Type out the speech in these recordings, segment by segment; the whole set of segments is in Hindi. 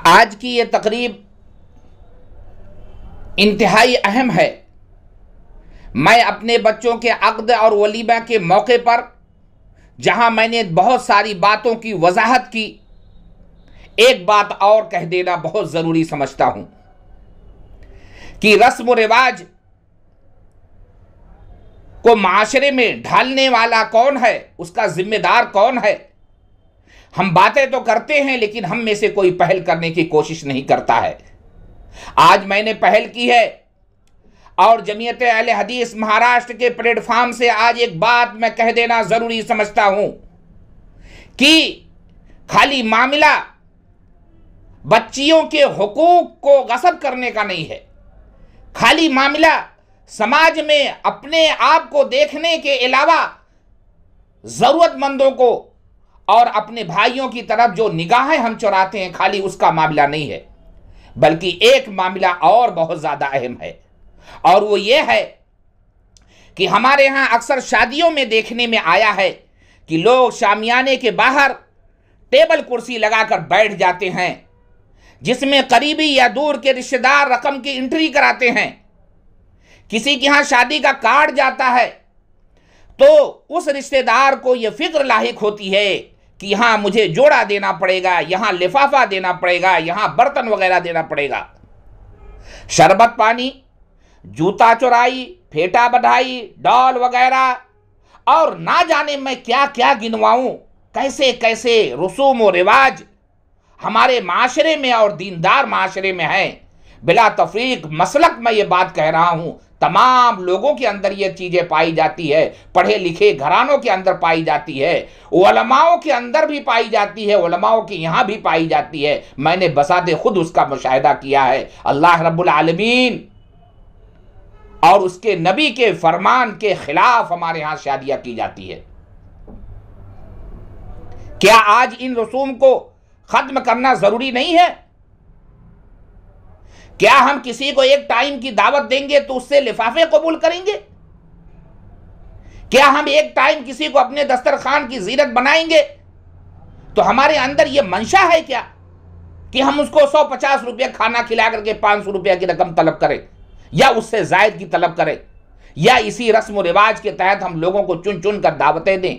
आज की ये तकरीब इंतहाई अहम है। मैं अपने बच्चों के अक़्द और वलीमा के मौके पर, जहां मैंने बहुत सारी बातों की वजाहत की, एक बात और कह देना बहुत ज़रूरी समझता हूं कि रस्म व रिवाज को माशरे में ढालने वाला कौन है, उसका जिम्मेदार कौन है। हम बातें तो करते हैं लेकिन हम में से कोई पहल करने की कोशिश नहीं करता है। आज मैंने पहल की है और जमीयत अहले हदीस महाराष्ट्र के प्लेटफॉर्म से आज एक बात मैं कह देना ज़रूरी समझता हूं कि खाली मामला बच्चियों के हुकूक को गस्ब करने का नहीं है, खाली मामला समाज में अपने आप को देखने के अलावा ज़रूरतमंदों को और अपने भाइयों की तरफ जो निगाहें हम चुराते हैं, खाली उसका मामला नहीं है, बल्कि एक मामला और बहुत ज़्यादा अहम है। और वो ये है कि हमारे यहाँ अक्सर शादियों में देखने में आया है कि लोग शामियाने के बाहर टेबल कुर्सी लगाकर बैठ जाते हैं, जिसमें करीबी या दूर के रिश्तेदार रकम की एंट्री कराते हैं। किसी के यहाँ शादी का कार्ड जाता है तो उस रिश्तेदार को यह फिक्र लाहिक होती है कि यहाँ मुझे जोड़ा देना पड़ेगा, यहाँ लिफाफा देना पड़ेगा, यहाँ बर्तन वगैरह देना पड़ेगा। शरबत पानी, जूता चुराई, फेटा बधाई, डॉल वगैरह और ना जाने मैं क्या क्या गिनवाऊं, कैसे कैसे रसूम और रिवाज हमारे माशरे में और दीनदार माशरे में है। बिला तफरीक मसलक मैं ये बात कह रहा हूँ, तमाम लोगों के अंदर ये चीज़ें पाई जाती है, पढ़े लिखे घरानों के अंदर पाई जाती है, उलमाओं के अंदर भी पाई जाती है, उलमाओं के यहाँ भी पाई जाती है। मैंने बसाते खुद उसका मुशाहिदा किया है। अल्लाह रब्बुल आलमीन और उसके नबी के फरमान के खिलाफ हमारे यहाँ शादियाँ की जाती है। क्या आज इन रसूम को ख़त्म करना ज़रूरी नहीं है? क्या हम किसी को एक टाइम की दावत देंगे तो उससे लिफाफे कबूल करेंगे? क्या हम एक टाइम किसी को अपने दस्तरखान की जीरत बनाएंगे तो हमारे अंदर यह मंशा है क्या कि हम उसको 150 रुपये खाना खिला करके 500 रुपये की रकम तलब करें या उससे जायद की तलब करें, या इसी रस्म व रिवाज के तहत हम लोगों को चुन चुन कर दावतें दें?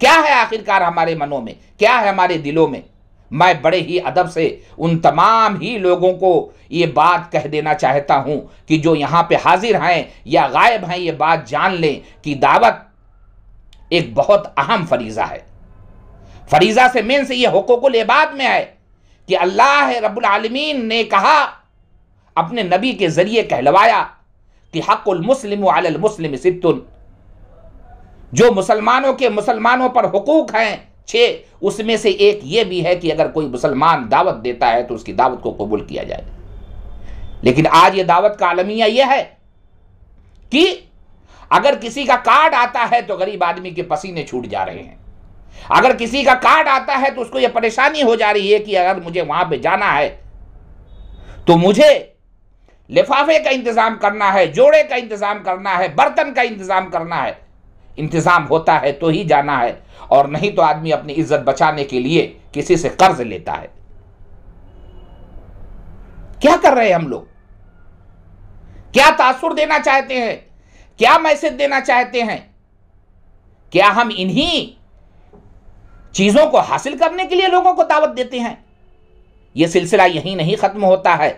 क्या है आखिरकार हमारे मनों में, क्या है हमारे दिलों में? मैं बड़े ही अदब से उन तमाम ही लोगों को ये बात कह देना चाहता हूँ कि जो यहाँ पे हाजिर हैं या गायब हैं, ये बात जान लें कि दावत एक बहुत अहम फरीज़ा है। फरीज़ा से मेन से ये हुकूकुल इबाद में है कि अल्लाह रब्बुल आलमीन ने कहा, अपने नबी के ज़रिए कहलवाया कि हक़्क़ुल मुस्लिम अलल मुस्लिम सित्तुन, जो मुसलमानों के मुसलमानों पर हुकूक हैं 6, उसमें से एक ये भी है कि अगर कोई मुसलमान दावत देता है तो उसकी दावत को कबूल किया जाए। लेकिन आज ये दावत का आलमिया यह है कि अगर किसी का कार्ड आता है तो गरीब आदमी के पसीने छूट जा रहे हैं। अगर किसी का कार्ड आता है तो उसको यह परेशानी हो जा रही है कि अगर मुझे वहां पे जाना है तो मुझे लिफाफे का इंतजाम करना है, जोड़े का इंतजाम करना है, बर्तन का इंतजाम करना है। इंतजाम होता है तो ही जाना है, और नहीं तो आदमी अपनी इज्जत बचाने के लिए किसी से कर्ज लेता है। क्या कर रहे हैं हम लोग? क्या तासुर देना चाहते हैं? क्या मैसेज देना चाहते हैं? क्या हम इन्हीं चीजों को हासिल करने के लिए लोगों को दावत देते हैं? यह सिलसिला यहीं नहीं खत्म होता है।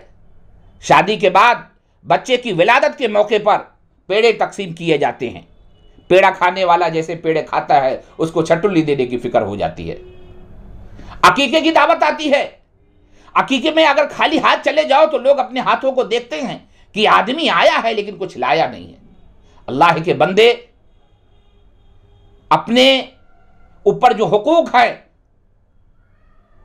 शादी के बाद बच्चे की विलादत के मौके पर पेड़े तकसीम किए जाते हैं। पेड़ा खाने वाला जैसे पेड़े खाता है, उसको छटुल्ली देने की फिक्र हो जाती है। अकीके की दावत आती है। अकीके में अगर खाली हाथ चले जाओ तो लोग अपने हाथों को देखते हैं कि आदमी आया है लेकिन कुछ लाया नहीं है। अल्लाह के बंदे, अपने ऊपर जो हुकूक है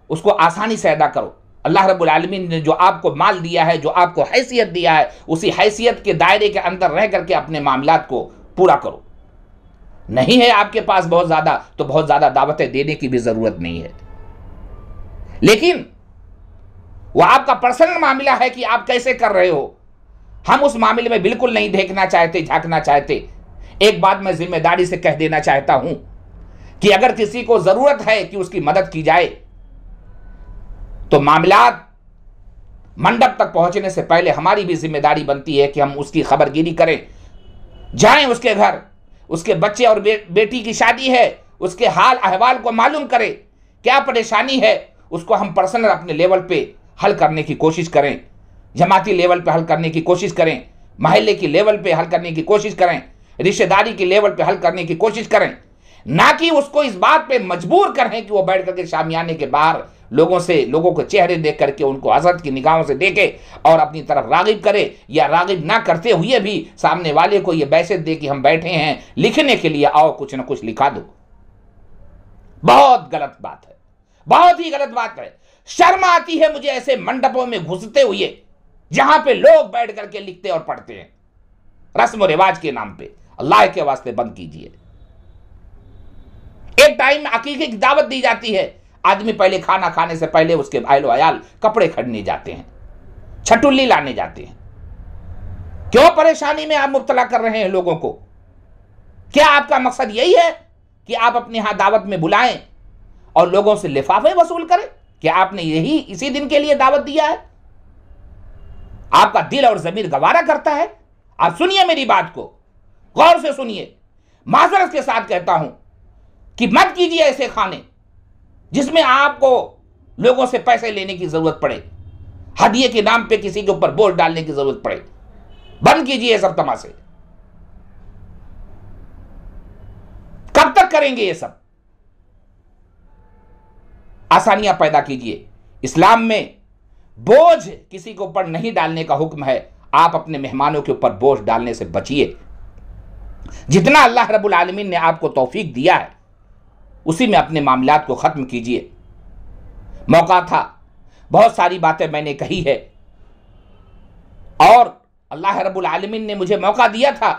उसको आसानी से अदा करो। अल्लाह रब्बुल आलमीन ने जो आपको माल दिया है, जो आपको हैसियत दिया है, उसी हैसियत के दायरे के अंदर रह करके अपने मामलात को पूरा करो। नहीं है आपके पास बहुत ज़्यादा तो बहुत ज़्यादा दावतें देने की भी ज़रूरत नहीं है, लेकिन वह आपका पर्सनल मामला है कि आप कैसे कर रहे हो। हम उस मामले में बिल्कुल नहीं देखना चाहते, झांकना चाहते। एक बात मैं जिम्मेदारी से कह देना चाहता हूं कि अगर किसी को ज़रूरत है कि उसकी मदद की जाए तो मामलात मंडप तक पहुंचने से पहले हमारी भी जिम्मेदारी बनती है कि हम उसकी खबरगिरी करें, जाएं उसके घर, उसके बच्चे और बेटी की शादी है, उसके हाल अहवाल को मालूम करें, क्या परेशानी है, उसको हम पर्सनल अपने लेवल पे हल करने की कोशिश करें, जमाती लेवल पे हल करने की कोशिश करें, महल्ले की लेवल पे हल करने की कोशिश करें, रिश्तेदारी की लेवल पे हल करने की कोशिश करें, ना कि उसको इस बात पे मजबूर करें कि वो बैठ करके शामियाने के बाहर लोगों के चेहरे देख करके उनको हसरत की निगाहों से देखे और अपनी तरफ रागिब करे, या रागिब ना करते हुए भी सामने वाले को ये बैसेत दे कि हम बैठे हैं लिखने के लिए, आओ कुछ ना कुछ लिखा दो। बहुत गलत बात है, बहुत ही गलत बात है। शर्म आती है मुझे ऐसे मंडपों में घुसते हुए जहां पे लोग बैठ करके लिखते और पढ़ते हैं रस्म और रिवाज के नाम पे। अल्लाह के वास्ते बंद कीजिए। एक टाइम अकीके की दावत दी जाती है, आदमी पहले खाना खाने से पहले उसके अहलो अयाल कपड़े खरीदने जाते हैं, छटुल्ली लाने जाते हैं। क्यों परेशानी में आप मुब्तला कर रहे हैं लोगों को? क्या आपका मकसद यही है कि आप अपने यहां दावत में बुलाएं और लोगों से लिफाफे वसूल करें? क्या आपने यही इसी दिन के लिए दावत दिया है? आपका दिल और जमीर गवारा करता है? आप सुनिए मेरी बात को, गौर से सुनिए। माजरत के साथ कहता हूं कि मत कीजिए ऐसे खाने जिसमें आपको लोगों से पैसे लेने की जरूरत पड़े, हदिये के नाम पे किसी के ऊपर बोझ डालने की जरूरत पड़े। बंद कीजिए सब तमाशे। कब तक करेंगे ये सब? आसानियां पैदा कीजिए। इस्लाम में बोझ किसी के ऊपर नहीं डालने का हुक्म है। आप अपने मेहमानों के ऊपर बोझ डालने से बचिए। जितना अल्लाह रब्बुल आलमीन ने आपको तौफीक दिया है उसी में अपने मामलात को ख़त्म कीजिए। मौका था, बहुत सारी बातें मैंने कही है और अल्लाह रब्बुल आलमीन ने मुझे मौका दिया था।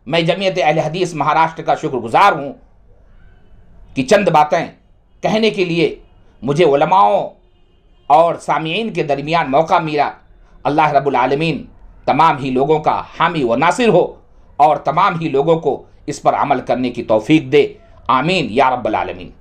मैं जमीयत अहले हदीस महाराष्ट्र का शुक्रगुजार हूँ कि चंद बातें कहने के लिए मुझे उलमाओं और सामीईन के दरमियान मौका मिला। अल्लाह रब्बुल आलमीन तमाम ही लोगों का हामी व नासिर हो और तमाम ही लोगों को इस पर अमल करने की तौफीक दे। आमीन या रब्बल आलमीन।